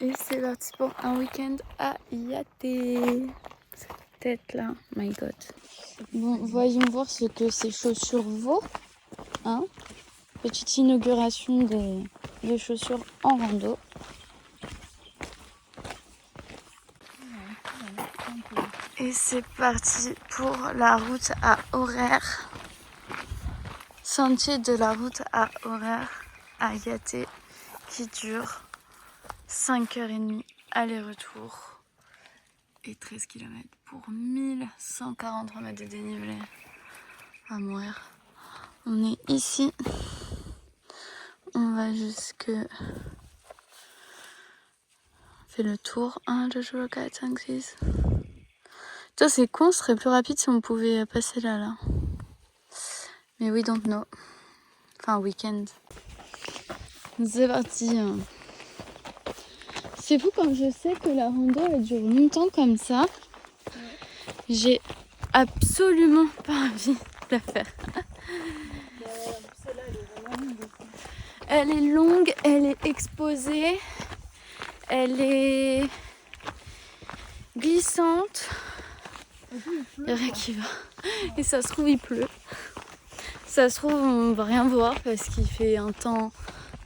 Et c'est parti pour un week-end à Yaté. Cette tête là, my god. Bon, voyons voir ce que ces chaussures vaut. Hein, petite inauguration des chaussures en rando. Et c'est parti pour la route à horaire. Sentier de la route à horaire à Yaté qui dure 5h30 aller-retour et 13 km pour 1143 mètres de dénivelé à mourir. On est ici, on va jusque... On fait le tour. 1, 2, 3, 4, 5, 6. Toi c'est con, ce serait plus rapide si on pouvait passer là. Mais we don't know. Enfin, week-end. C'est parti. C'est fou quand je sais que la rando elle dure longtemps comme ça. J'ai absolument pas envie de la faire. Elle est longue, elle est exposée, elle est glissante. Il n'y a rien qui va. Et ça se trouve il pleut. Ça se trouve on va rien voir parce qu'il fait un temps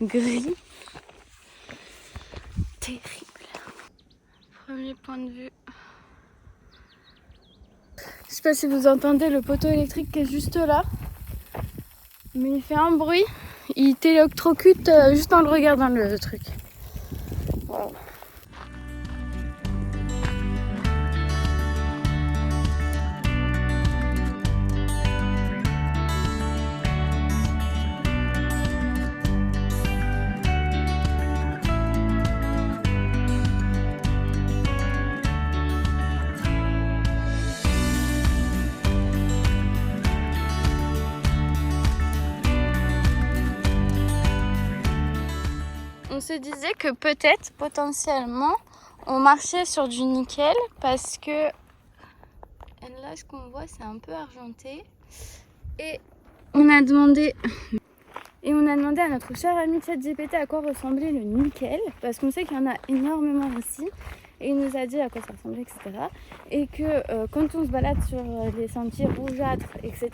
gris. Terrible. Premier point de vue. Je sais pas si vous entendez le poteau électrique qui est juste là. Mais il fait un bruit. Il t'électrocute juste en le regardant le truc. Wow. On se disait que peut-être, potentiellement, on marchait sur du nickel parce que là, ce qu'on voit, c'est un peu argenté. Et on a demandé à notre cher ami ChatGPT à quoi ressemblait le nickel, parce qu'on sait qu'il y en a énormément ici. Et il nous a dit à quoi ça ressemblait, etc. Et que quand on se balade sur les sentiers rougeâtres, etc.,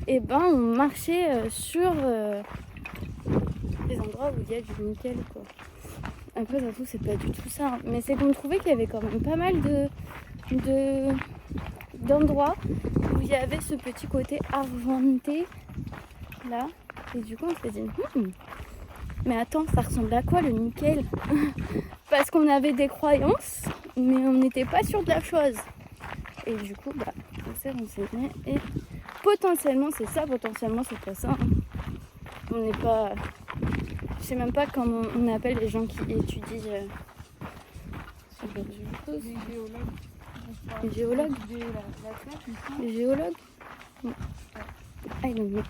et ben on marchait sur des endroits où il y a du nickel, quoi. Après, ça se trouve, c'est pas du tout ça. Hein. Mais c'est qu'on trouvait qu'il y avait quand même pas mal d'endroits où il y avait ce petit côté argenté, là. Et du coup, on s'est dit, mais attends, ça ressemble à quoi le nickel? Parce qu'on avait des croyances, mais on n'était pas sûr de la chose. Et du coup, on s'est renseigné. Et potentiellement, c'est ça, potentiellement, c'est pas ça. On n'est pas... Je sais même pas comment on appelle les gens qui étudient les géologues. Les géologues. Les géologues. I don't know.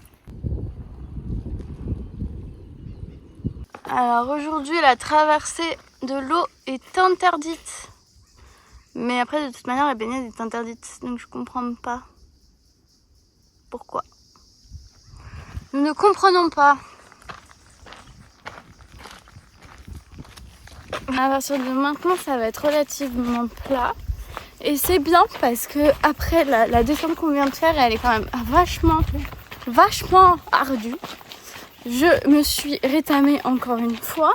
Alors aujourd'hui, la traversée de l'eau est interdite. Mais après, de toute manière, la baignade est interdite. Donc je comprends pas pourquoi. Nous ne comprenons pas. À partir de maintenant, ça va être relativement plat. Et c'est bien parce que après la descente qu'on vient de faire, elle est quand même vachement ardue. Je me suis rétamée encore une fois.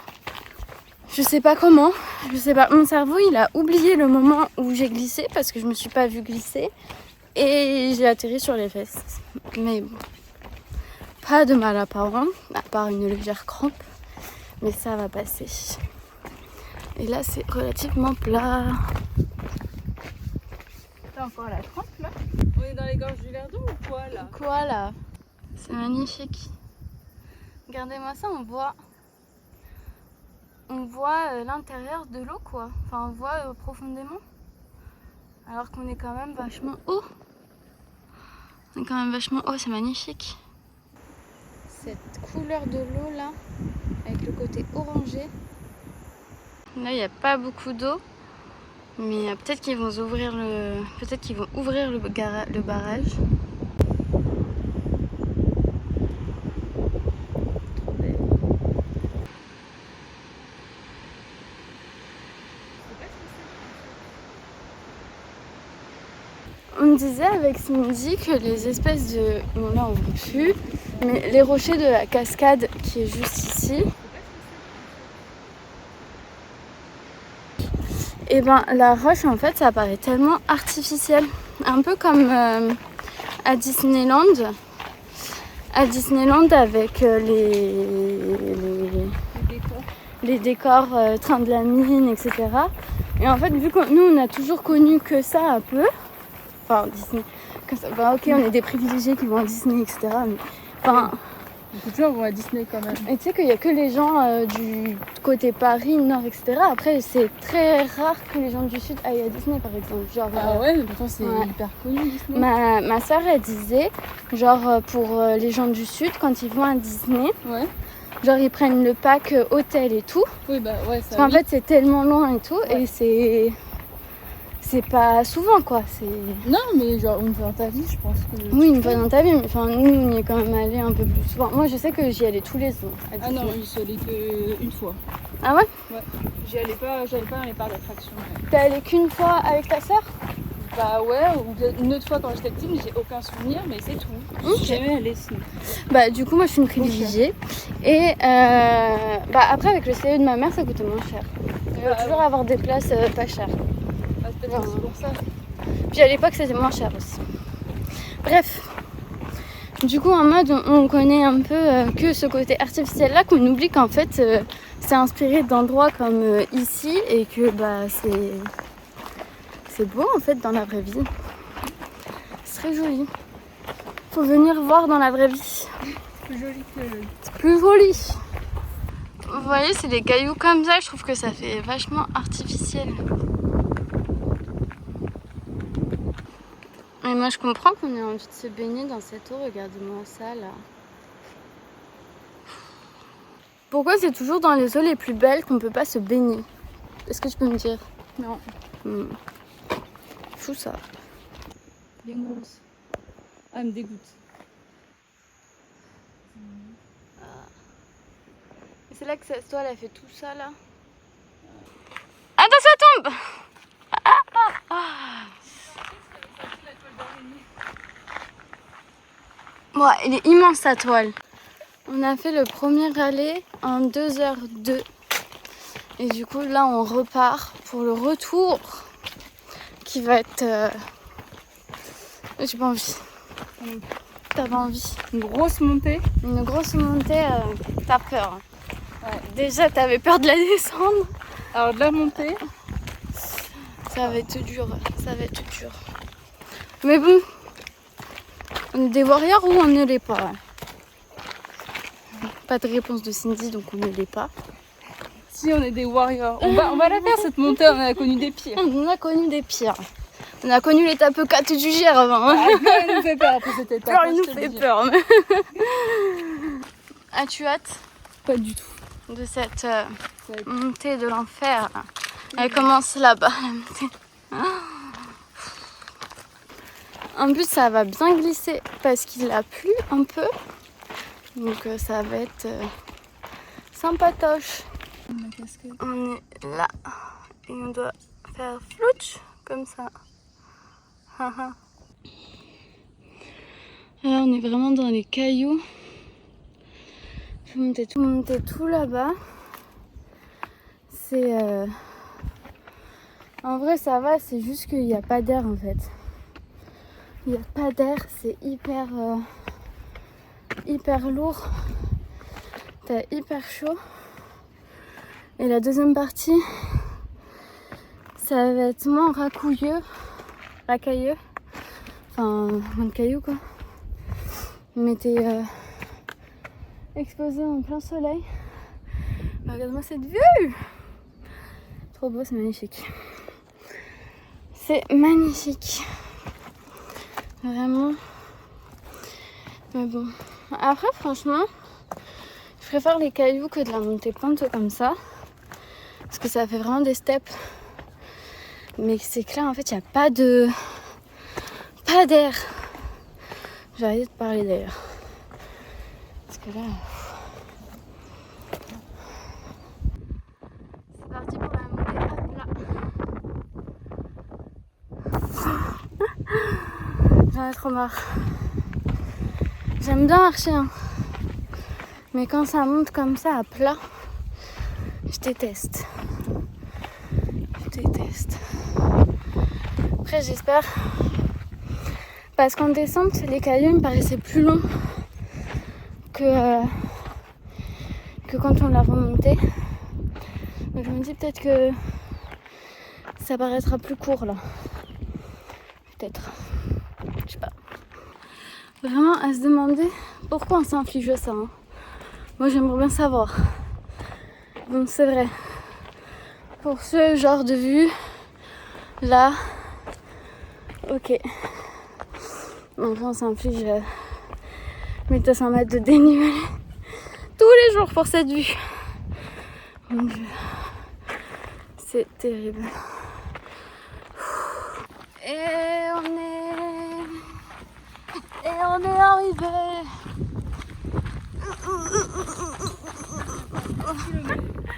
Je sais pas comment. Je sais pas. Mon cerveau, il a oublié le moment où j'ai glissé parce que je me suis pas vue glisser. Et j'ai atterri sur les fesses. Mais bon. Pas de mal apparent, à part une légère crampe. Mais ça va passer. Et là, c'est relativement plat. T'as encore la crampe là? On est dans les gorges du Verdon ou quoi là? Quoi là? C'est magnifique. Regardez-moi ça, on voit l'intérieur de l'eau quoi. Enfin, on voit profondément. Alors qu'on est quand même vachement haut. On est quand même vachement haut, c'est magnifique. Cette couleur de l'eau là, avec le côté orangé. Là, il n'y a pas beaucoup d'eau. Mais peut-être qu'ils vont ouvrir le barrage. disait avec Cindy que les espèces de... Bon là on voit plus, mais les rochers de la cascade qui est juste ici, et ben la roche en fait ça paraît tellement artificiel. Un peu comme à Disneyland. À Disneyland avec les décors train de la mine, etc. Et en fait, vu que nous, on a toujours connu que ça un peu, enfin Disney, comme ça, bah, ok, on est des privilégiés qui vont à Disney, etc. Mais, enfin, beaucoup de gens vont à Disney quand même. et tu sais qu'il n'y a que les gens du côté Paris, Nord, etc. Après, c'est très rare que les gens du Sud aillent à Disney, par exemple. Genre, Ah ouais, mais pourtant c'est hyper connu Disney. Ma soeur, elle disait, genre pour les gens du Sud, quand ils vont à Disney, Ouais. genre ils prennent le pack hôtel et tout. Oui, bah ouais, ça. Parce qu'en fait, c'est tellement loin et tout, et c'est pas souvent quoi. Non, mais genre une fois dans ta vie, je pense que. Oui, une fois dans ta vie, mais enfin, nous, on y est quand même allé un peu plus souvent. Moi, je sais que j'y allais tous les ans. Ah non, j'y suis allée qu'une fois. Ah ouais? Ouais. J'allais pas dans les parcs d'attractions. Ouais. T'es allée qu'une fois avec ta soeur? Bah ouais, ou une autre fois quand j'étais petite, mais j'ai aucun souvenir, mais c'est tout. Je suis jamais allée sinon. Bah du coup, moi, je suis une privilégiée. Et bah après, avec le CE de ma mère, ça coûtait moins cher. Il va toujours avoir des places pas chères. Ah, c'est peut-être aussi pour ça. Puis à l'époque, c'était moins cher aussi. Bref. Du coup, en mode, on connaît un peu que ce côté artificiel-là, qu'on oublie qu'en fait, c'est inspiré d'endroits comme ici et que bah c'est beau en fait dans la vraie vie. C'est très joli. Faut venir voir dans la vraie vie. Plus joli que. C'est plus joli. Vous voyez, c'est des cailloux comme ça, je trouve que ça fait vachement artificiel. Et moi je comprends qu'on ait envie de se baigner dans cette eau, regardez-moi ça là. Pourquoi c'est toujours dans les eaux les plus belles qu'on peut pas se baigner? Est-ce que tu peux me dire? Non. Fou ça. Bien grosse. Ah, elle me dégoûte. Et c'est là que cette toile a fait tout ça là. Attends, ça tombe! Bon, elle est immense sa toile. On a fait le premier aller en 2h02. Et du coup là on repart pour le retour qui va être... J'ai pas envie. T'as pas envie? Une grosse montée. Une grosse montée, t'as peur. Ouais. Déjà t'avais peur de la descendre. Alors de la montée. Ça va être dur, ça va être dur. Mais bon, on est des warriors ou on ne l'est pas? Pas de réponse de Cindy, donc on ne l'est pas. Si, on est des warriors. On va la faire cette montée, on a connu des pires. On a connu des pires. On a connu l'étape 4 du Gers avant. Ah, elle nous fait peur après cette étape. Peur, il nous fait peur. As-tu hâte? Pas du tout. De cette montée de l'enfer. Elle commence là-bas, la montée. En plus, ça va bien glisser parce qu'il a plu un peu. Donc ça va être sympatoche. On est là et on doit faire flouch comme ça. Là, on est vraiment dans les cailloux. Je vais monter tout là-bas. C'est en vrai ça va, c'est juste qu'il n'y a pas d'air en fait. Il n'y a pas d'air, c'est hyper lourd. T'as hyper chaud. Et la deuxième partie, ça va être moins racailleux. Enfin, moins de cailloux quoi. Mais t'es exposé en plein soleil. Regarde-moi cette vue! Trop beau, c'est magnifique. C'est magnifique. Vraiment. Mais bon. Après, franchement, je préfère les cailloux que de la montée pente comme ça. Parce que ça fait vraiment des steps. Mais c'est clair, en fait, il n'y a pas d'air. J'ai arrêté de parler d'ailleurs. Parce que là... C'est parti pour la montée. Hop là. J'en ai trop marre. J'aime bien marcher, hein. Mais quand ça monte comme ça à plat, je déteste. Je déteste. Après, j'espère. Parce qu'en descente, les cailloux me paraissaient plus longs que quand on l'a remonté. Donc je me dis peut-être que ça paraîtra plus court là. Peut-être. Je sais pas. Vraiment à se demander pourquoi on s'inflige ça. Hein. Moi j'aimerais bien savoir. Bon c'est vrai. Pour ce genre de vue, là, ok. Enfin on s'inflige 1200 mètres de dénivelé tous les jours pour cette vue. Mon Dieu. C'est terrible. Et on est arrivé.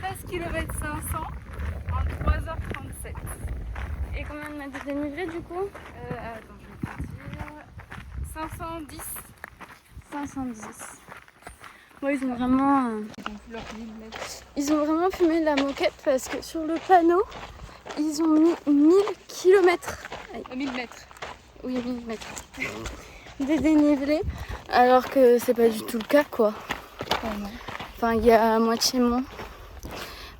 13 km 500 en 3h37. Et combien de mètres de dénivelé du coup attends, je vais te dire. 510. 510. Moi, ils ont vraiment fumé de la moquette parce que sur le panneau, ils ont mis 1000 km. 1000 mètres. Oui, 1000 mètres. Des dénivelés, alors que c'est pas du tout le cas, quoi. Enfin, il y a à moitié moins.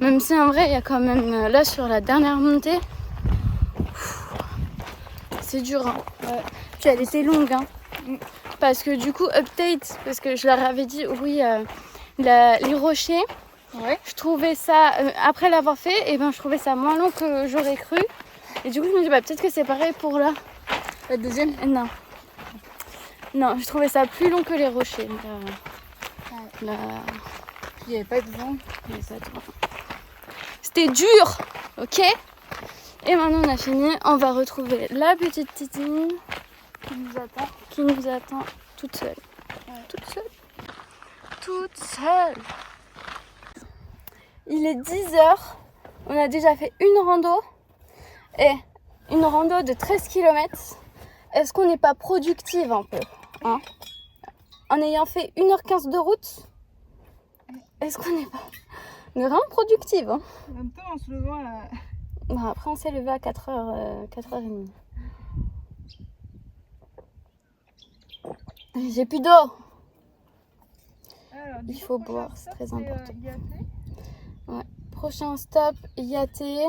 Même si en vrai, il y a quand même, là, sur la dernière montée, c'est dur, hein. Ouais. Puis elle était longue, hein. Parce que du coup, update, parce que je leur avais dit, oui, les rochers, ouais. Je trouvais ça, après l'avoir fait, et ben, je trouvais ça moins long que j'aurais cru. Et du coup, je me dis, bah, peut-être que c'est pareil pour là. La deuxième ? Non. Non, je trouvais ça plus long que les rochers. Là. Il n'y avait pas de vent. C'était dur, ok ? Et maintenant, on a fini. On va retrouver la petite Titine qui nous attend toute seule. Ouais. Toute seule. Il est 10h. On a déjà fait une rando. Et une rando de 13 km. Est-ce qu'on n'est pas productive un peu, hein ? En ayant fait 1h15 de route, est-ce qu'on n'est pas... On est vraiment productive, hein ? En même temps, en se levant à... Bon, après, on s'est levé à 4h30. J'ai plus d'eau. Alors, il faut boire, c'est très important. Ouais. Prochain stop, Yaté.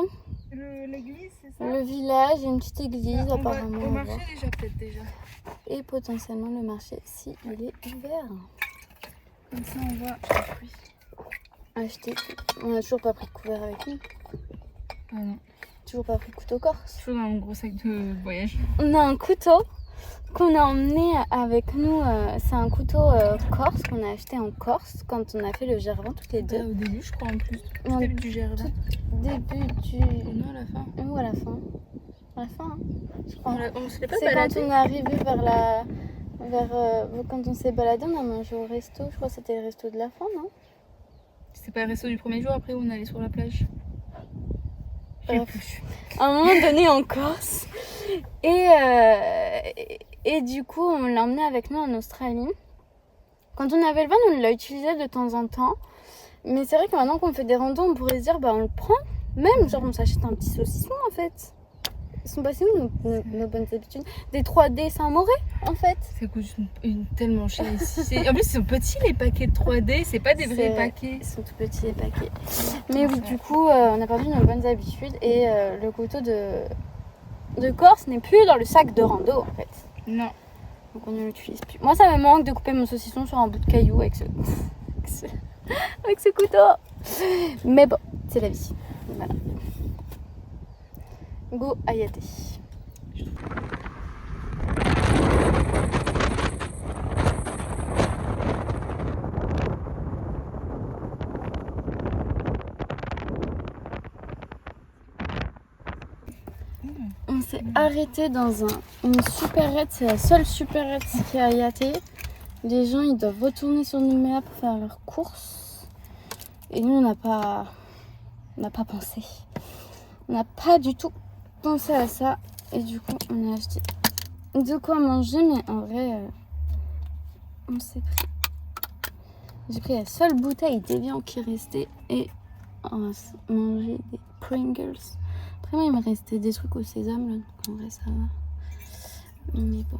L'église, c'est ça ? Le village, une petite église apparemment. On va au marché déjà. Et potentiellement le marché si il est ouvert. Comme ça on va acheter. On a toujours pas pris de couvert avec nous. Ah non. Toujours pas pris de couteau corse. Toujours dans mon gros sac de voyage. On a un couteau qu'on a emmené avec nous. C'est un couteau corse qu'on a acheté en Corse quand on a fait le Gervant toutes les deux. Au début je crois en plus. Au début du Gervant. Début du... Non, à la fin. Ou à la fin. À la fin, hein, je crois. On se l'est pas c'est baladé. Quand on est arrivé vers la... quand on s'est baladé, on a mangé au resto. Je crois que c'était le resto de la fin, non ? C'était pas le resto du premier jour, après où on allait sur la plage. Bref, à un moment donné en Corse. Et du coup, on l'a emmené avec nous en Australie. Quand on avait le van, on l'a utilisé de temps en temps. Mais c'est vrai que maintenant qu'on fait des randos, on pourrait se dire, bah on le prend. Même, genre on s'achète un petit saucisson en fait. Ils sont passés où nos bonnes habitudes ? Des 3D Saint-Mauré en fait. Ça coûte tellement cher ici. En plus ils sont petits les paquets de 3D, c'est pas des vrais paquets. Ils sont tout petits les paquets. Mais oui, du coup on a perdu nos bonnes habitudes. Et le couteau de Corse n'est plus dans le sac de rando en fait. Non. Donc on ne l'utilise plus. Moi ça me manque de couper mon saucisson sur un bout de caillou avec ce couteau. Mais bon, c'est la vie. Voilà. Go à Yaté. On s'est arrêté dans une supérette, c'est la seule supérette qui est à Yaté. Les gens ils doivent retourner sur Nouméa pour faire leurs courses. Et nous on n'a pas pensé. On n'a pas du tout pensé à ça. Et du coup on a acheté de quoi manger, mais en vrai, on s'est pris. J'ai pris la seule bouteille d'Evian qui restait et on va manger des Pringles. Après, moi, il me restait des trucs au sésame, là, donc en vrai, ça va. Mais bon,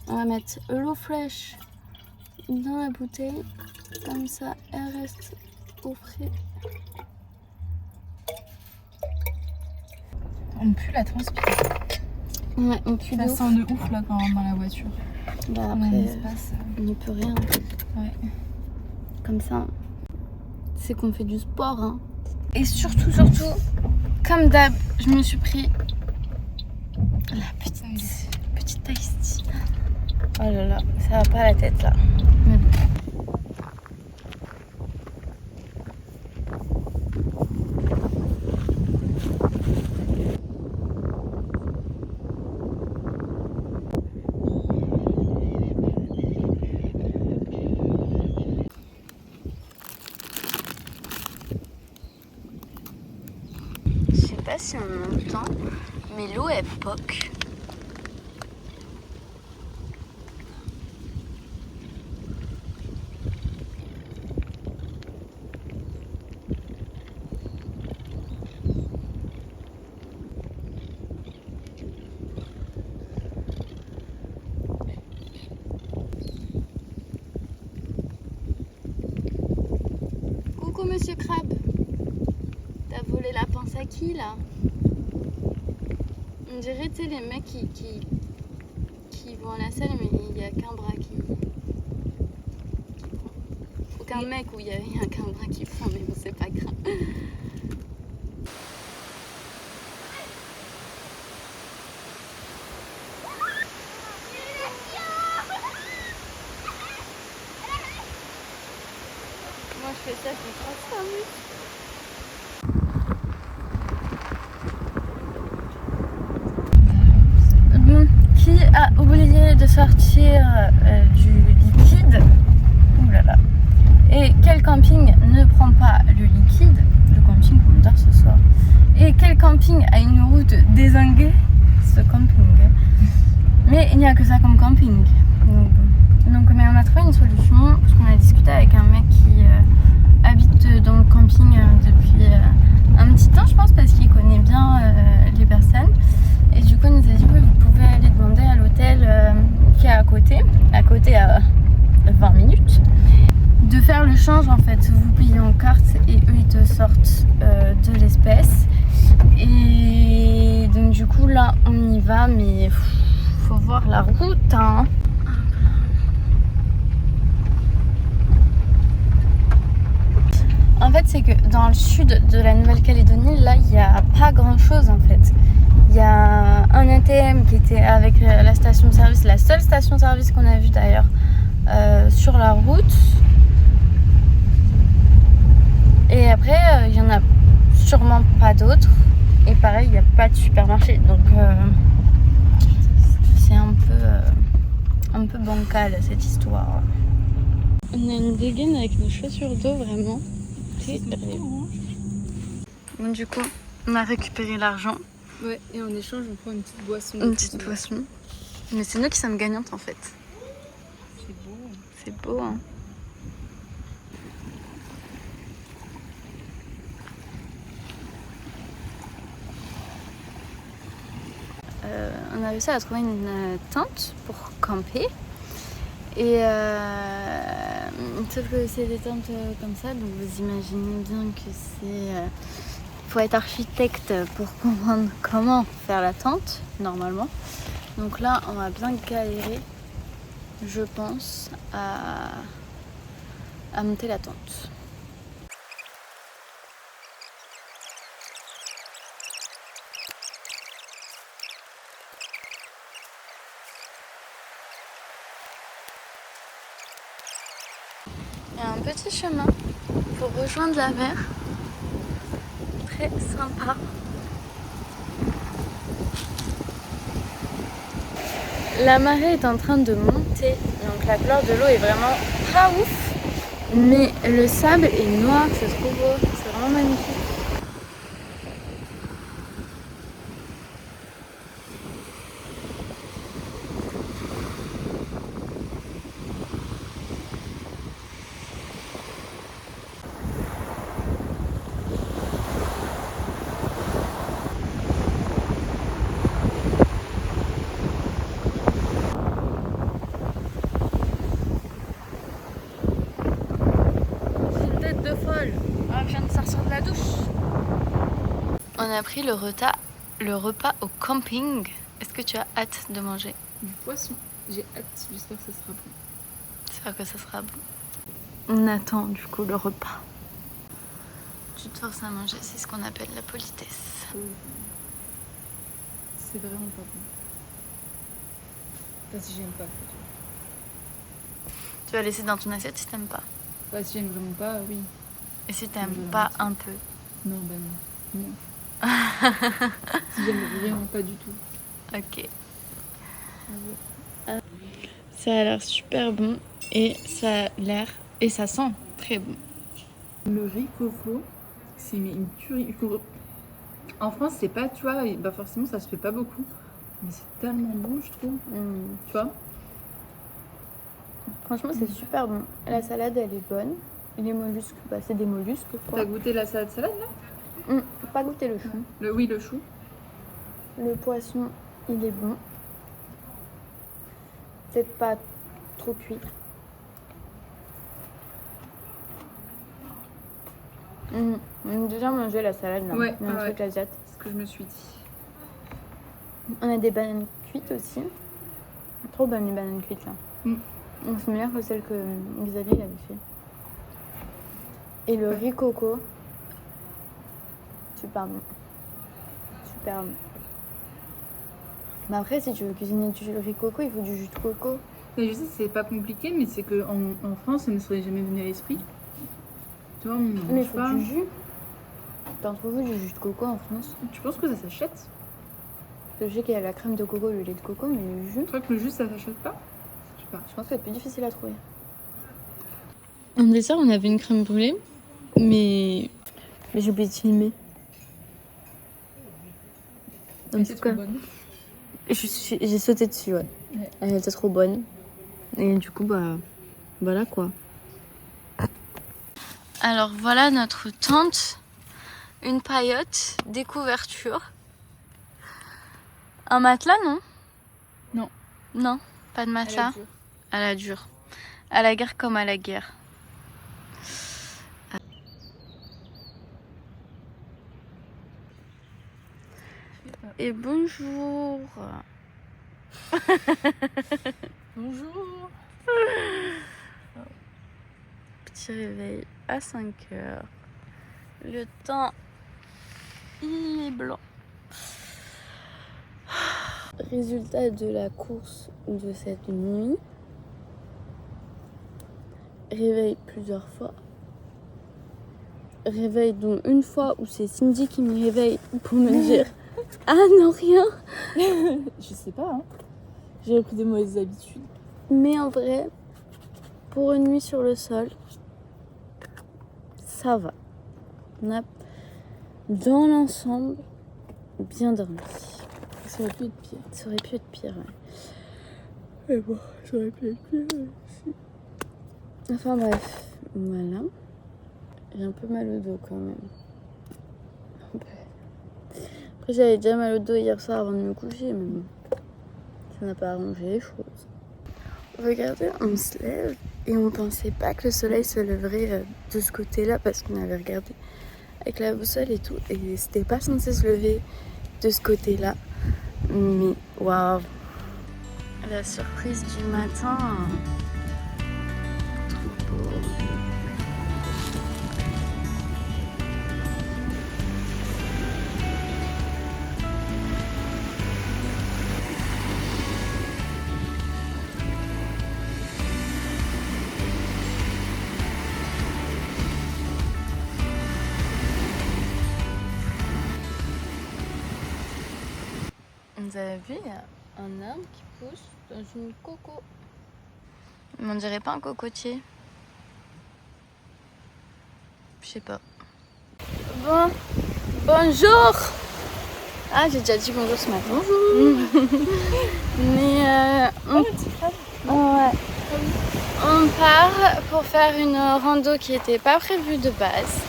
on va mettre l'eau fraîche dans la bouteille, comme ça, elle reste au frais. On pue la transpiration. Ouais, on pue Ça de ouf. sent de ouf là quand on rentre dans la voiture. Bah Dans après, l'espace. on n'y peut rien. Ouais. Comme ça, c'est qu'on fait du sport. Hein. Et surtout, comme d'hab, je me suis pris la petite iced tea. Oh là là, ça va pas à la tête là. Mais bon. Je sais pas si on entend, mais l'eau est poque. Coucou Monsieur Crabe. T'as volé la pince à qui là? On dirait tu sais les mecs qui vont à la salle mais il n'y a qu'un bras qui prend. Aucun mec où il y a qu'un bras qui prend mais bon c'est pas grave. Moi je fais ça, je me transforme. Bon, qui a oublié de sortir du liquide? Ouh là là. Et quel camping ne prend pas le liquide? Le camping qu'on dort ce soir. Et quel camping a une route dézinguée? Ce camping. Mais il n'y a que ça comme camping. Donc, mais on a trouvé une solution parce qu'on a discuté avec un mec qui habite dans le camping depuis un petit temps, je pense, parce qu'il connaît bien les personnes. Et du coup, il nous a dit oui, vous pouvez aller demander à l'hôtel qui est à côté à 20 minutes, de faire le change en fait. Vous payez en carte et eux ils te sortent de l'espèce. Et donc du coup là on y va, mais faut voir la route hein. En fait c'est que dans le sud de la Nouvelle-Calédonie là il n'y a pas grand chose en fait. Il y a un ATM qui était avec la station-service, la seule station-service qu'on a vue d'ailleurs sur la route. Et après, il y en a sûrement pas d'autres. Et pareil, il n'y a pas de supermarché. Donc, c'est un peu bancal cette histoire. On a une dégaine avec nos chaussures d'eau vraiment terrible. Bon, du coup, on a récupéré l'argent. Ouais, et en échange, on prend une petite boisson. Une petite boisson. Mais c'est nous qui sommes gagnantes en fait. C'est beau. C'est beau, hein. On a réussi à trouver une tente pour camper. Et sauf que c'est des tentes comme ça, donc vous imaginez bien que c'est... faut être architecte pour comprendre comment faire la tente, normalement. Donc là, on va bien galérer, je pense, à monter la tente. Il y a un petit chemin pour rejoindre la mer. Très sympa. La marée est en train de monter, donc la couleur de l'eau est vraiment pas ouf. Mais le sable est noir, c'est trop beau, c'est vraiment magnifique. de folle. Ah, je viens de sortir de la douche. On a pris le repas au camping. Est-ce que tu as hâte de manger? Du poisson. J'ai hâte, j'espère que ça sera bon. J'espère que ça sera bon. On attend du coup le repas. Tu te forces à manger, c'est ce qu'on appelle la politesse. C'est vraiment pas bon. Pas si j'aime pas. Tu vas laisser dans ton assiette si t'aimes pas. Pas si j'aime vraiment pas, oui. Et si t'aimes pas un peu? Non, ben non. Non. Si j'aime vraiment pas du tout. Ok. Ça a l'air super bon et ça a l'air et ça sent très bon. Le riz coco, c'est une tuerie. En France, c'est pas, tu vois, bah forcément ça se fait pas beaucoup. Mais c'est tellement bon, je trouve. Tu vois? Franchement, c'est super bon. La salade, elle est bonne. Et les mollusques, bah, c'est des mollusques, quoi. T'as goûté la salade là? Pas goûter le chou. Oui, le chou. Le poisson, il est bon. Peut-être pas trop cuit. On a déjà mangé la salade là. Ouais, Un truc asiatique. C'est ce que je me suis dit. On a des bananes cuites aussi. Trop bonnes les bananes cuites là. Donc c'est meilleur que celle que Xavier il avait fait. Et le riz coco. Super bon. Super bon. Mais après, si tu veux cuisiner du riz coco, il faut du jus de coco. Mais je sais, c'est pas compliqué, mais c'est qu'en France, ça ne serait jamais venu à l'esprit. Tu vois, mais il faut du jus. T'en trouves du jus de coco en France? Tu penses que ça s'achète? Je sais qu'il y a la crème de coco, le lait de coco, mais le jus. Tu crois que le jus ça s'achète pas? Je sais pas. Je pense que c'est plus difficile à trouver. En dessert, on avait une crème brûlée, mais j'ai oublié de filmer. En tout cas, j'ai sauté dessus, ouais. Elle était trop bonne. Et du coup, bah, voilà quoi. Alors voilà notre tente. Une paillote, des couvertures. Un matelas, non? Non. Non, pas de matelas. À la dure. À la guerre comme à la guerre. Et bonjour. Bonjour. Petit réveil à 5 h. Le temps, il est blanc. Résultat de la course de cette nuit. Réveil plusieurs fois. Réveil dont une fois où c'est Cindy qui me réveille pour me dire ah non rien. Je sais pas, hein. J'ai pris des mauvaises habitudes. Mais en vrai, pour une nuit sur le sol, ça va. On a dans l'ensemble bien dormi. Ça aurait pu être pire. Ça aurait pu être pire, ouais. Mais bon, ça aurait pu être pire aussi. Enfin bref, voilà. J'ai un peu mal au dos quand même. Un peu. Après j'avais déjà mal au dos hier soir avant de me coucher, mais bon. Ça n'a pas arrangé les choses. Regardez, on se lève et on pensait pas que le soleil se lèverait de ce côté-là parce qu'on avait regardé avec la boussole et tout et c'était pas censé se lever de ce côté-là. Mais waouh! La surprise du matin. Trop beau. Vous avez vu, il y a un arbre qui pousse dans une coco. Mais on dirait pas un cocotier. Je sais pas. Bon, bonjour. Ah, j'ai déjà dit bonjour ce matin. Bonjour. Mais on part pour faire une rando qui n'était pas prévue de base.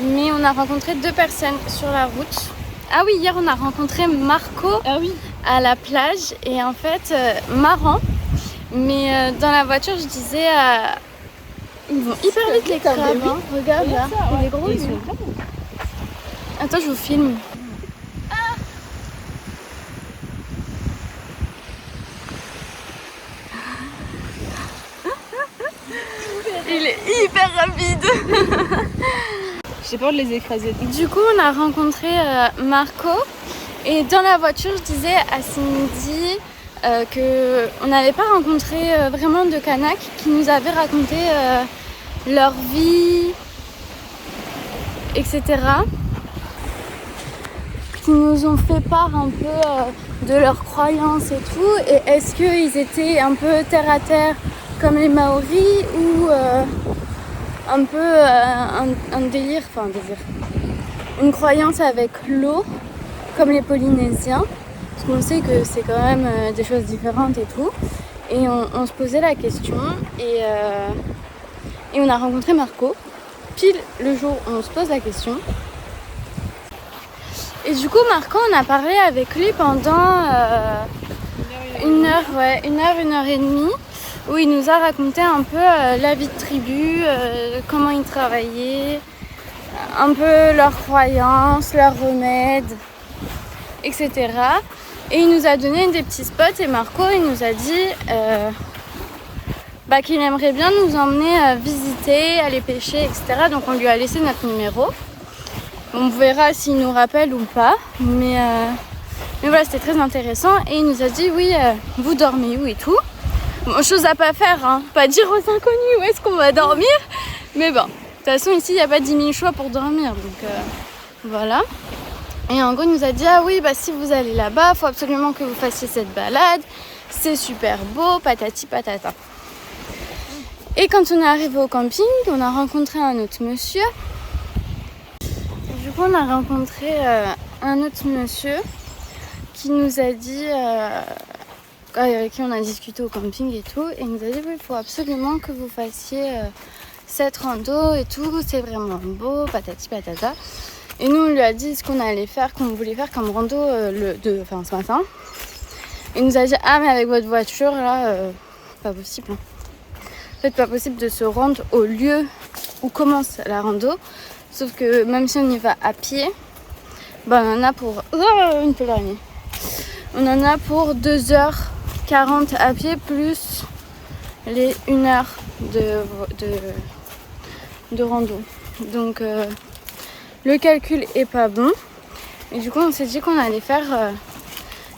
Mais on a rencontré 2 personnes sur la route. Ah oui, hier on a rencontré Marco à la plage et en fait, marrant. Mais dans la voiture, je disais Ils vont hyper vite les crabes, hein. Regarde là, il est gros. Ils sont grands. Attends, je vous filme. Il est hyper rapide. J'ai peur de les écraser. Du coup, on a rencontré Marco et dans la voiture, je disais à Cindy qu'on n'avait pas rencontré vraiment de Kanaks qui nous avaient raconté leur vie, etc. Qui nous ont fait part un peu de leurs croyances et tout. Et est-ce qu'ils étaient un peu terre à terre comme les Maoris ou un peu un délire, une croyance avec l'eau comme les Polynésiens, parce qu'on sait que c'est quand même des choses différentes et tout, et on se posait la question et on a rencontré Marco pile le jour où on se pose la question. Et du coup Marco, on a parlé avec lui pendant une heure et demie, où il nous a raconté un peu la vie de tribu, comment ils travaillaient, un peu leurs croyances, leurs remèdes, etc. Et il nous a donné des petits spots et Marco, il nous a dit qu'il aimerait bien nous emmener visiter, aller pêcher, etc. Donc on lui a laissé notre numéro. On verra s'il nous rappelle ou pas. Mais voilà, c'était très intéressant. Et il nous a dit, oui, vous dormez où et tout. Bon, chose à pas faire, hein. Pas dire aux inconnus où est-ce qu'on va dormir. Mais bon, de toute façon ici il n'y a pas 10 000 choix pour dormir. Donc voilà. Et en gros il nous a dit, ah oui, si vous allez là-bas, il faut absolument que vous fassiez cette balade. C'est super beau, patati patata. Et quand on est arrivé au camping, on a rencontré un autre monsieur. Et du coup on a rencontré un autre monsieur qui nous a dit... avec qui on a discuté au camping et tout, et il nous a dit, oui, il faut absolument que vous fassiez cette rando et tout, c'est vraiment beau, patati patata. Et nous on lui a dit ce qu'on allait faire, qu'on voulait faire comme rando ce matin. Il nous a dit, ah mais avec votre voiture là, pas possible. En fait, pas possible de se rendre au lieu où commence la rando, sauf que même si on y va à pied, on en a pour... une pelle d'araignée. On en a pour 2h40 à pied plus les 1 heure de rando. Donc le calcul est pas bon. Et du coup on s'est dit qu'on allait faire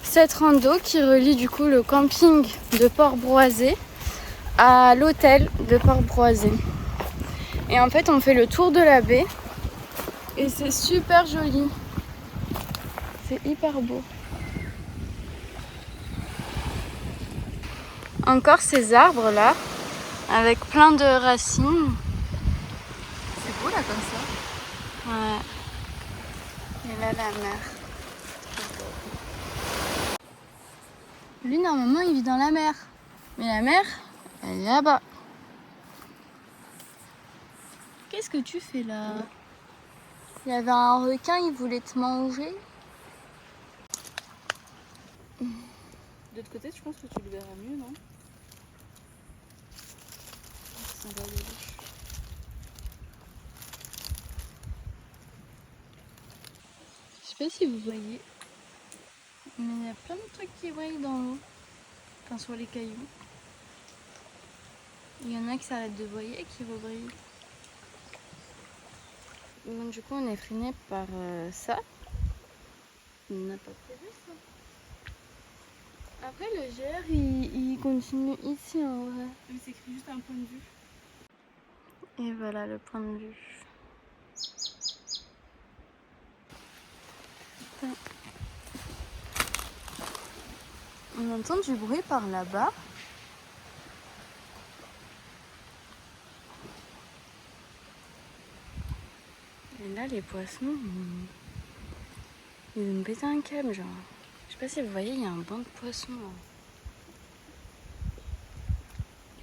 cette rando qui relie du coup le camping de Port-Broisé à l'hôtel de Port-Broisé. Et en fait on fait le tour de la baie et c'est super joli. C'est hyper beau. Encore ces arbres là, avec plein de racines. C'est beau là comme ça. Ouais. Et là la mer. Lui normalement il vit dans la mer. Mais la mer, elle est là-bas. Qu'est-ce que tu fais là? Il y avait un requin, il voulait te manger. De l'autre côté, je pense que tu le verras mieux, non? Ça va aller. Je sais pas si vous voyez, mais il y a plein de trucs qui brillent dans l'eau, enfin sur les cailloux. Il y en a qui s'arrêtent de voyer et qui rebrillent. Donc du coup on est freiné par ça. On n'a pas prévu ça. Après le GR il continue ici en vrai. Mais c'est écrit juste un point de vue. Et voilà le point de vue. On entend du bruit par là-bas. Et là les poissons, ils ont pété un câble genre. Je sais pas si vous voyez, il y a un banc de poissons là.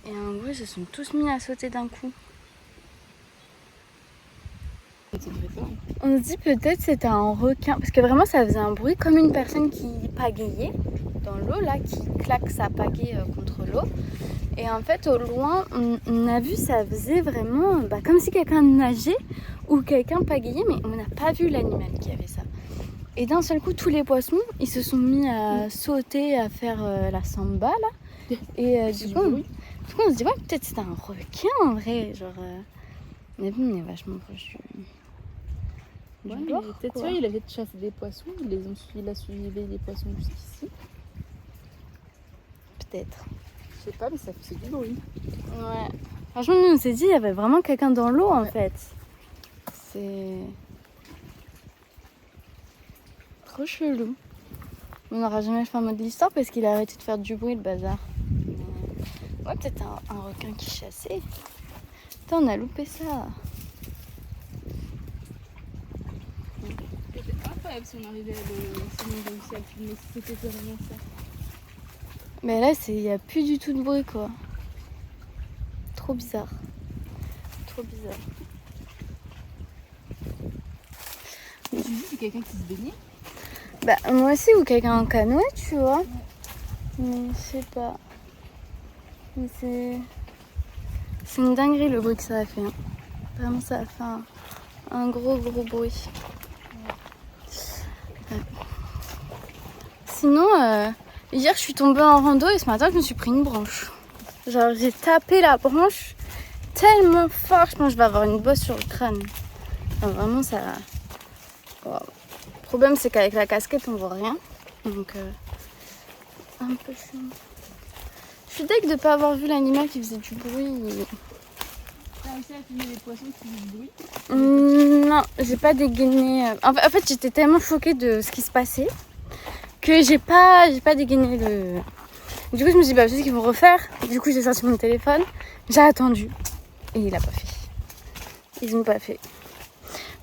Et en gros, ils se sont tous mis à sauter d'un coup. On se dit peut-être c'était un requin, parce que vraiment ça faisait un bruit comme une personne qui pagayait dans l'eau là, qui claque sa pagaie contre l'eau. Et en fait, au loin, on a vu, ça faisait vraiment comme si quelqu'un nageait ou quelqu'un pagayait, mais on n'a pas vu l'animal qui avait ça. Et d'un seul coup, tous les poissons, ils se sont mis à sauter, à faire la samba, là. Et du coup, on se dit, ouais, peut-être c'était un requin, en vrai. Genre, mais bon, on est vachement proche du bord, peut-être quoi. sûr, il avait chassé des poissons, il a suivi les poissons jusqu'ici. Peut-être. Je sais pas, mais ça fait du bruit. Ouais. Franchement, nous, on s'est dit, il y avait vraiment quelqu'un dans l'eau, en fait. C'est trop chelou. On n'aura jamais fait un mot de l'histoire parce qu'il a arrêté de faire du bruit, le bazar. Ouais, peut-être un requin qui chassait. Putain, on a loupé ça. C'était incroyable si on arrivait si on réussit à le filmer, si c'était vraiment ça. Mais là, il n'y a plus du tout de bruit, quoi. Trop bizarre. Trop bizarre. Tu dis c'est quelqu'un qui se baignait? Moi aussi, ou quelqu'un en canoë, tu vois. Mais je sais pas. Mais c'est une dinguerie le bruit que ça a fait. Hein. Vraiment, ça a fait un gros bruit. Ouais. Sinon, hier, je suis tombée en rando et ce matin, je me suis pris une branche. Genre, j'ai tapé la branche tellement fort, je pense que je vais avoir une bosse sur le crâne. Enfin, vraiment, ça... Wow. Le problème, c'est qu'avec la casquette, on voit rien. Donc, un peu chiant. Je suis deg de pas avoir vu l'animal qui faisait du bruit. T'as réussi à filmer les poissons qui faisaient du bruit? Non, j'ai pas dégainé. En fait, j'étais tellement choquée de ce qui se passait que j'ai pas dégainé le... Du coup, je me suis dit, peut-être qu'ils vont refaire. Du coup, j'ai sorti mon téléphone. J'ai attendu. Et il a pas fait. Ils ont pas fait.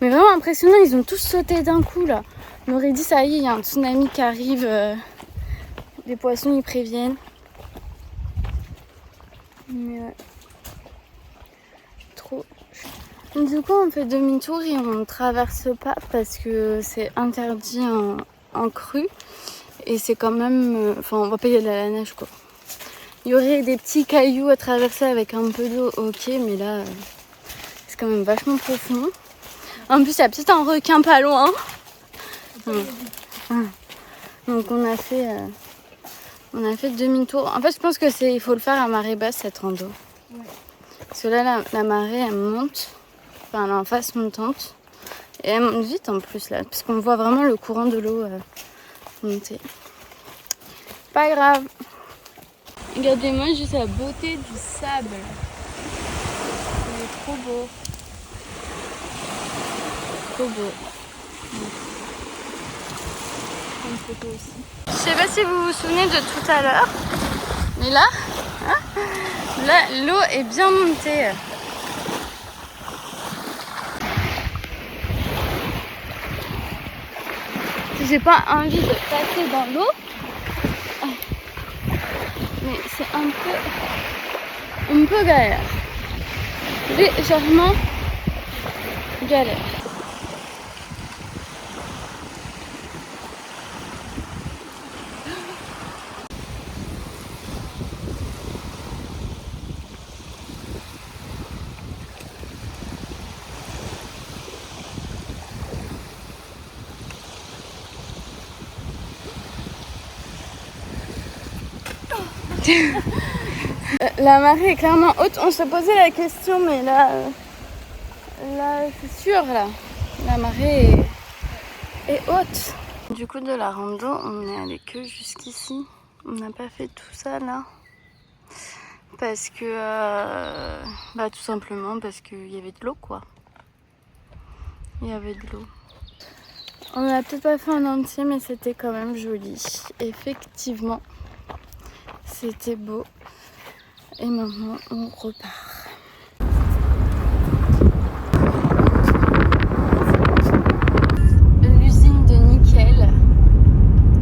Mais vraiment impressionnant, ils ont tous sauté d'un coup, là. On aurait dit, ça y est, il y a un tsunami qui arrive. Les poissons, ils préviennent. Mais ouais. Trop. Du coup, on fait demi-tour et on ne traverse pas parce que c'est interdit en crue. Et c'est quand même... Enfin, on va pas y aller à la nage, quoi. Il y aurait des petits cailloux à traverser avec un peu d'eau, ok, mais là, c'est quand même vachement profond. En plus, il y a peut-être un requin pas loin. Donc on a fait demi-tour. En fait, je pense que il faut le faire à marée basse, cette rando. Ouais. Parce que là, la marée, elle monte. Enfin, elle est en face montante. Et elle monte vite en plus, là. Parce qu'on voit vraiment le courant de l'eau monter. Pas grave. Regardez-moi juste la beauté du sable. Il est trop beau. Trop beau. Une photo aussi. Je sais pas si vous vous souvenez de tout à l'heure. Mais là, l'eau est bien montée. Si j'ai pas envie de passer dans l'eau, mais c'est un peu galère. Légèrement galère. La marée est clairement haute. On se posait la question, mais là c'est sûr, là, la marée est haute. Du coup, de la rando, on est allé que jusqu'ici. On n'a pas fait tout ça là. Parce que, tout simplement parce qu'il y avait de l'eau, quoi. Il y avait de l'eau. On n'a peut-être pas fait en entier, mais c'était quand même joli. Effectivement, c'était beau. Et maintenant, on repart. L'usine de nickel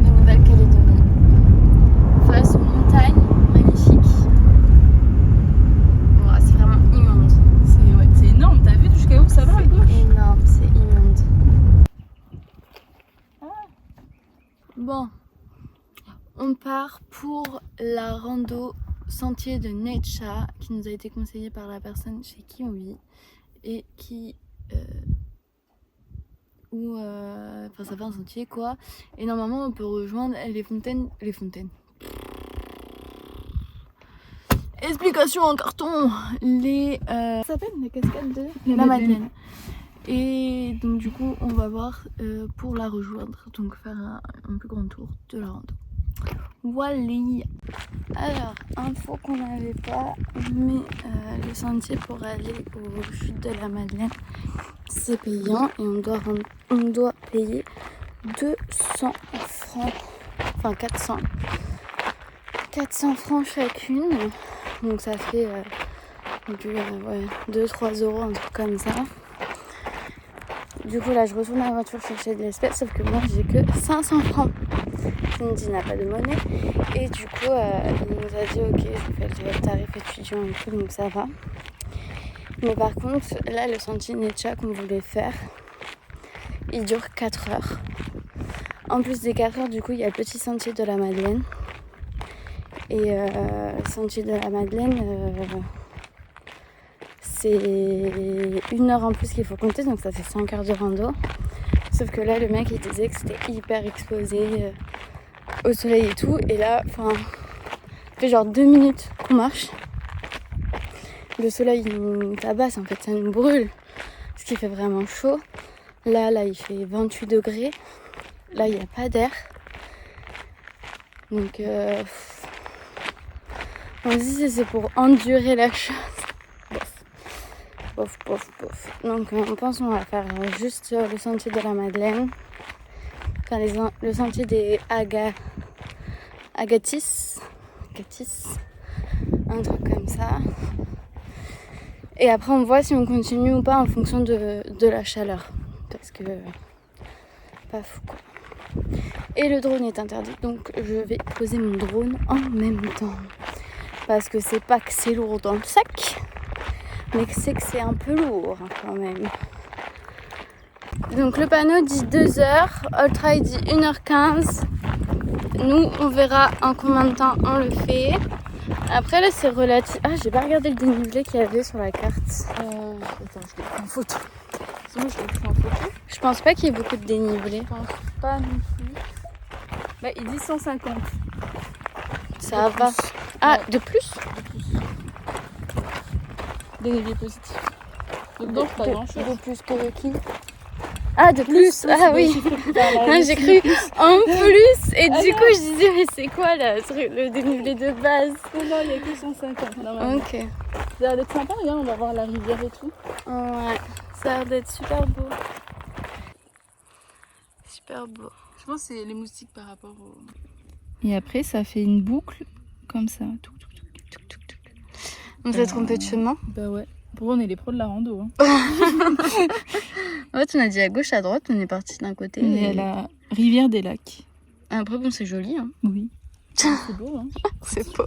de Nouvelle-Calédonie. Face aux montagnes, magnifique. Wow, c'est vraiment immonde. C'est énorme, t'as vu jusqu'à où ça va à gauche? C'est énorme, c'est immonde. Bon, on part pour la rando sentier de Necha qui nous a été conseillé par la personne chez qui on vit et qui enfin ça fait un sentier quoi, et normalement on peut rejoindre les fontaines. Explication en carton. Ça s'appelle les cascades de la Madeleine. Et donc du coup on va voir pour la rejoindre, donc faire un plus grand tour de la rando. Voilà. Alors, info qu'on n'avait pas, mais le sentier pour aller aux chutes de la Madeleine, c'est payant et on doit payer 200 francs, enfin 400 francs chacune. Donc ça fait 2-3 euros, un truc comme ça. Du coup là je retourne à la voiture chercher de l'espèce, sauf que moi j'ai que 500 francs. Cindy n'a pas de monnaie et du coup il nous a dit ok je fais le tarif étudiant et tout, donc ça va. Mais par contre là le sentier Necha qu'on voulait faire, il dure 4 heures. En plus des 4 heures, du coup il y a le petit sentier de la Madeleine. Et le sentier de la Madeleine, c'est 1 heure en plus qu'il faut compter, donc ça fait 5 heures de rando. Sauf que là, le mec, il disait que c'était hyper exposé au soleil et tout. Et là, enfin, ça fait genre 2 minutes qu'on marche. Le soleil, il nous tabasse, en fait, ça nous brûle. Ce qui fait vraiment chaud. Là, il fait 28 degrés. Là, il n'y a pas d'air. Donc, on se dit c'est pour endurer la chose. Bof. Donc on pense qu'on va faire juste le sentier de la Madeleine. Enfin le sentier des Agatis. Un truc comme ça. Et après on voit si on continue ou pas en fonction de la chaleur. Parce que pas fou quoi. Et le drone est interdit, donc je vais poser mon drone en même temps. Parce que c'est pas que c'est lourd dans le sac, mais que c'est un peu lourd quand même. Donc le panneau dit 2 heures, Ultra dit 1h15. Nous on verra en combien de temps on le fait. Après là c'est relatif. Ah, j'ai pas regardé le dénivelé qu'il y avait sur la carte. Attends, je l'ai pris en photo. Sinon je l'ai pris en photo. Je pense pas qu'il y ait beaucoup de dénivelé. Je pense pas non plus. Bah il dit 150. Ça va. Ah, de plus? Dénivelé positif. Donc pas grand chose. De plus que qui? Ah, de plus. Ah oui. J'ai cru en plus. Et du coup, je disais, mais c'est quoi là, le dénivelé de base? Non, il n'y a que 150 normalement. Ok. Ça a l'air d'être sympa, regarde, on va voir la rivière et tout. Ouais, ça a l'air d'être super beau. Super beau. Je pense que c'est les moustiques par rapport au... Et après, ça fait une boucle comme ça. On s'est trompé de chemin? Bah ouais. Pour on est les pros de la rando. Hein. En fait, on a dit à gauche, à droite, on est parti d'un côté. On est à la rivière des lacs. Après, bon, c'est joli. Hein. Oui. C'est beau. Hein. C'est beau.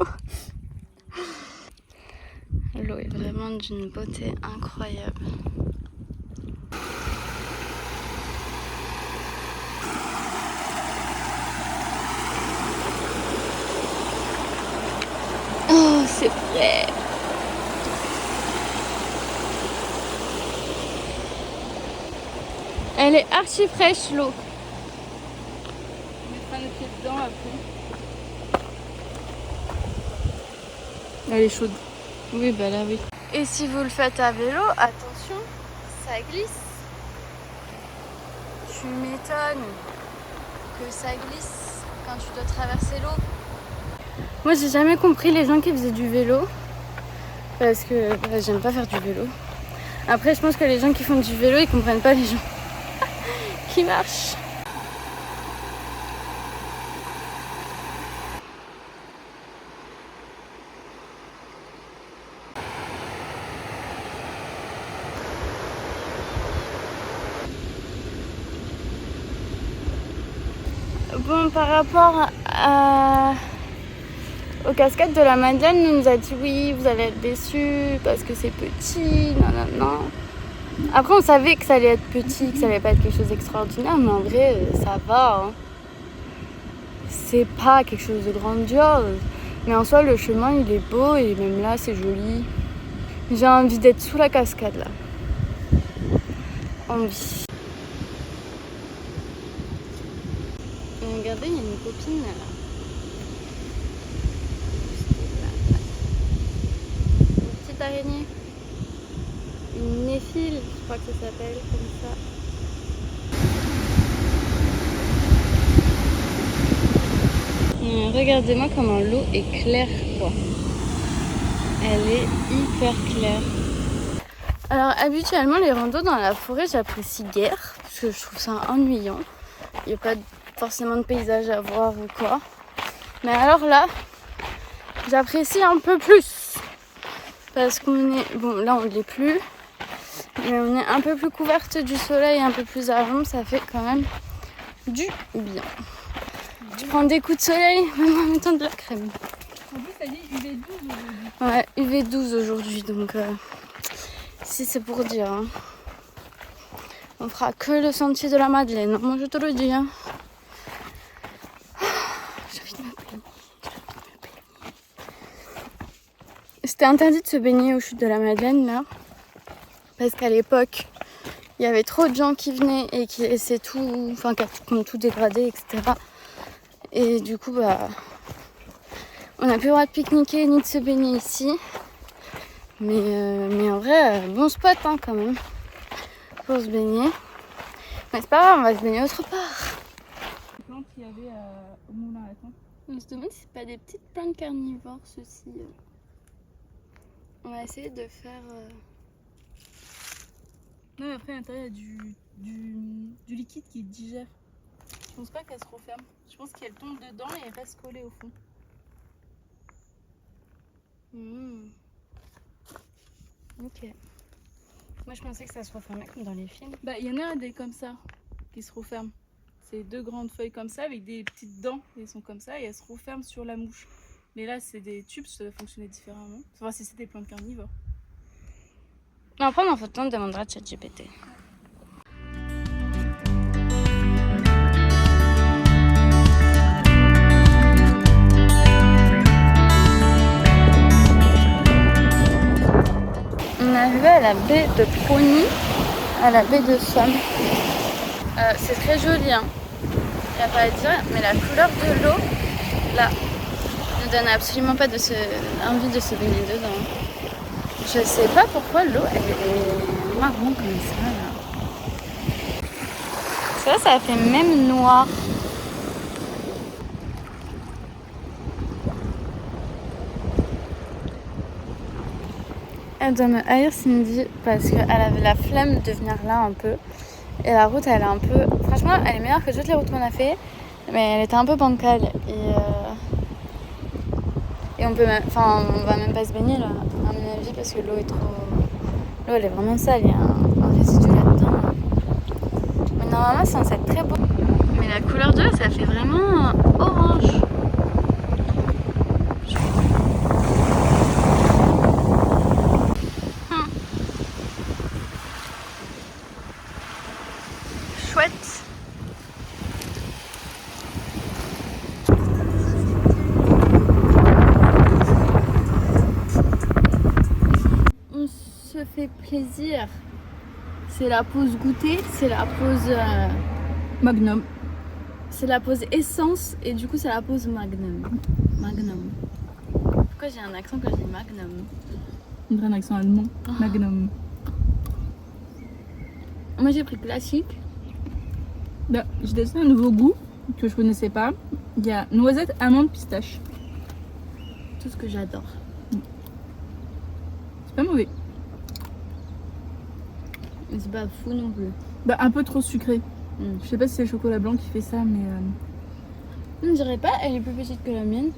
L'eau est vraiment d'une beauté incroyable. Oh, c'est vrai. Elle est archi fraîche l'eau. On mettra nos pieds dedans après. Elle est chaude. Oui, bah là oui. Et si vous le faites à vélo, attention, ça glisse. Tu m'étonnes que ça glisse quand tu dois traverser l'eau. Moi, j'ai jamais compris les gens qui faisaient du vélo. Parce que j'aime pas faire du vélo. Après, je pense que les gens qui font du vélo, ils comprennent pas les gens qui marchent. Bon, par rapport aux cascades de la Madeleine, on nous a dit oui, vous allez être déçus parce que c'est petit, non. Après, on savait que ça allait être petit, que ça allait pas être quelque chose d'extraordinaire, mais en vrai, ça va. Hein. C'est pas quelque chose de grandiose. Mais en soi, le chemin, il est beau et même là, c'est joli. J'ai envie d'être sous la cascade, là. Envie. Et regardez, il y a une copine, là. Une petite araignée. Une néphile, je crois que ça s'appelle, comme ça. Regardez-moi comment l'eau est claire, quoi. Elle est hyper claire. Alors habituellement les randos dans la forêt j'apprécie guère parce que je trouve ça ennuyant. Il n'y a pas forcément de paysage à voir ou quoi. Mais alors là j'apprécie un peu plus. Parce qu'on est... Bon là on ne l'est plus. Mais on est un peu plus couverte du soleil, un peu plus à l'ombre, ça fait quand même du bien. Tu prends des coups de soleil, même en mettant de la crème. En plus, ça dit UV12 aujourd'hui. Ouais, UV12 aujourd'hui, donc si c'est pour dire. Hein. On fera que le sentier de la Madeleine, moi je te le dis. Hein. J'ai envie de me baigner. C'était interdit de se baigner aux chutes de la Madeleine là, parce qu'à l'époque, il y avait trop de gens qui venaient et qui laissaient tout, enfin qui ont tout dégradé, etc. Et du coup, bah, on n'a plus le droit de pique-niquer ni de se baigner ici. Mais en vrai, bon spot hein, quand même pour se baigner. Mais c'est pas grave, on va se baigner autre part. Les plantes qu'il y avait au moulin à thon. On se demande si c'est pas des petites plantes carnivores ceci. On va essayer de faire. Non, mais après, à l'intérieur, il y a du liquide qui digère. Je pense pas qu'elle se referme. Je pense qu'elle tombe dedans et elle reste collée au fond. Ok. Moi je pensais que ça se refermait comme dans les films. Bah, il y en a des comme ça qui se referment. C'est deux grandes feuilles comme ça avec des petites dents. Elles sont comme ça et elles se referment sur la mouche. Mais là, c'est des tubes, ça doit fonctionner différemment. Faut voir si c'est des plantes carnivores. Non, après, en photo, on demandera de ChatGPT. On est arrivé à la baie de Prony, à la baie de Somme. C'est très joli, hein. Il n'y a pas à dire, mais la couleur de l'eau, là, ne donne absolument pas envie de se baigner dedans. Je sais pas pourquoi l'eau, elle est marron comme ça, là. Ça fait même noir. Elle doit me haïr Cindy parce qu'elle avait la flemme de venir là un peu. Et la route elle est un peu... Franchement elle est meilleure que toutes les routes qu'on a fait. Mais elle était un peu bancale. Et on peut même... Enfin on va même pas se baigner là à mon avis parce que l'eau est trop... L'eau elle est vraiment sale, il y a un résidu là-dedans. Mais normalement c'est censé être très beau. Mais la couleur de l'eau ça fait vraiment orange. Chouette. On se fait plaisir. C'est la pause goûter, c'est la pause Magnum. c'est la pause essence et du coup c'est la pause magnum. Magnum. Pourquoi j'ai un accent quand je dis magnum? On dirait un accent allemand. Magnum. Moi j'ai pris classique. Là, j'ai testé un nouveau goût que je connaissais pas. Il y a noisette, amande, pistache. Tout ce que j'adore. C'est pas mauvais. Mais c'est pas fou non plus. Bah, un peu trop sucré. Je sais pas si c'est le chocolat blanc qui fait ça, mais. On dirait pas, elle est plus petite que la mienne.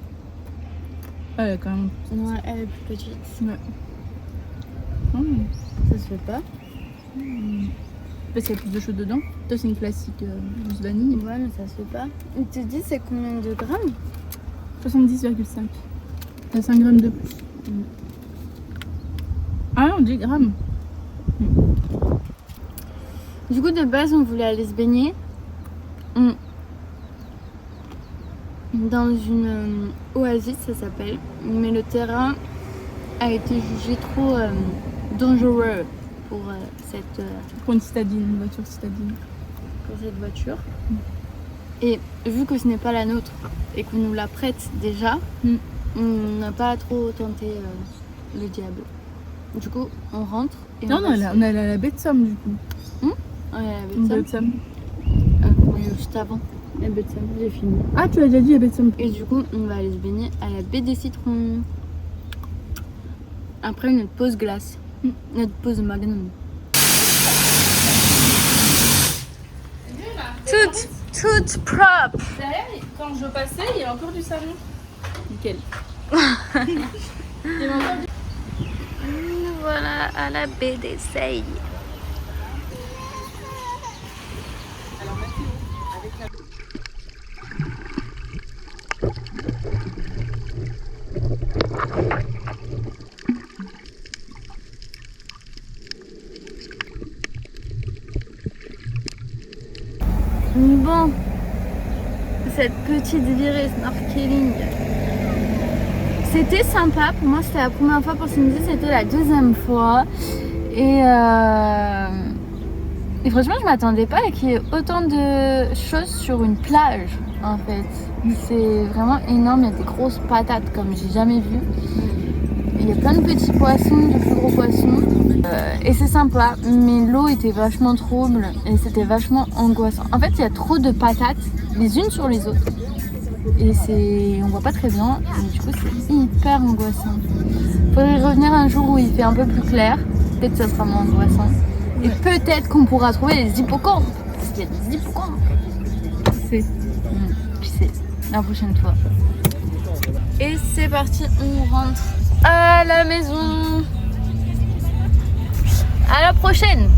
Ouais, quand même. Ouais, elle est plus petite. Ouais. Ça se fait pas. Parce qu'il y a plus de choses dedans. Toi, c'est une classique douce vanille. Ouais, mais ça se fait pas. Il te dit c'est combien de grammes? 70,5. T'as 5 grammes de plus. Ah non, 10 grammes. Du coup, de base, on voulait aller se baigner. dans une oasis, ça s'appelle. Mais le terrain a été jugé trop dangereux pour cette Pour une citadine, une voiture citadine. pour cette voiture. Et vu que ce n'est pas la nôtre et qu'on nous la prête déjà, on n'a pas trop tenté le diable. Du coup, on rentre et Non, on non, on est allé à la baie de Somme du coup. on est à la Une baie baie de de Somme. Somme. Juste avant la baie de Somme, j'ai fini. Ah, tu l'as déjà dit, la baie de Somme. Et du coup, on va aller se baigner à la baie des citrons. Après notre pause glace, notre pause magnum. Toute propre. Derrière, quand je passais, il y a encore du savon. Nickel. Nous voilà à la baie des Seilles. Bon, cette petite virée snorkeling, c'était sympa. Pour moi, c'était la première fois. Pour Cindy, c'était la deuxième fois. Et franchement, je m'attendais pas à qu'il y ait autant de choses sur une plage, en fait. C'est vraiment énorme. Il y a des grosses patates comme j'ai jamais vu. Il y a plein de petits poissons, de plus gros poissons. Et c'est sympa, mais l'eau était vachement trouble et c'était vachement angoissant. En fait, il y a trop de patates les unes sur les autres. Et on voit pas très bien, et du coup c'est hyper angoissant. Faudrait revenir un jour où il fait un peu plus clair, peut-être que ça sera moins angoissant. Et peut-être qu'on pourra trouver les hippocampes, parce qu'il y a des hippocampes. C'est. Qui sait, la prochaine fois. Et c'est parti, on rentre à la maison. À la prochaine.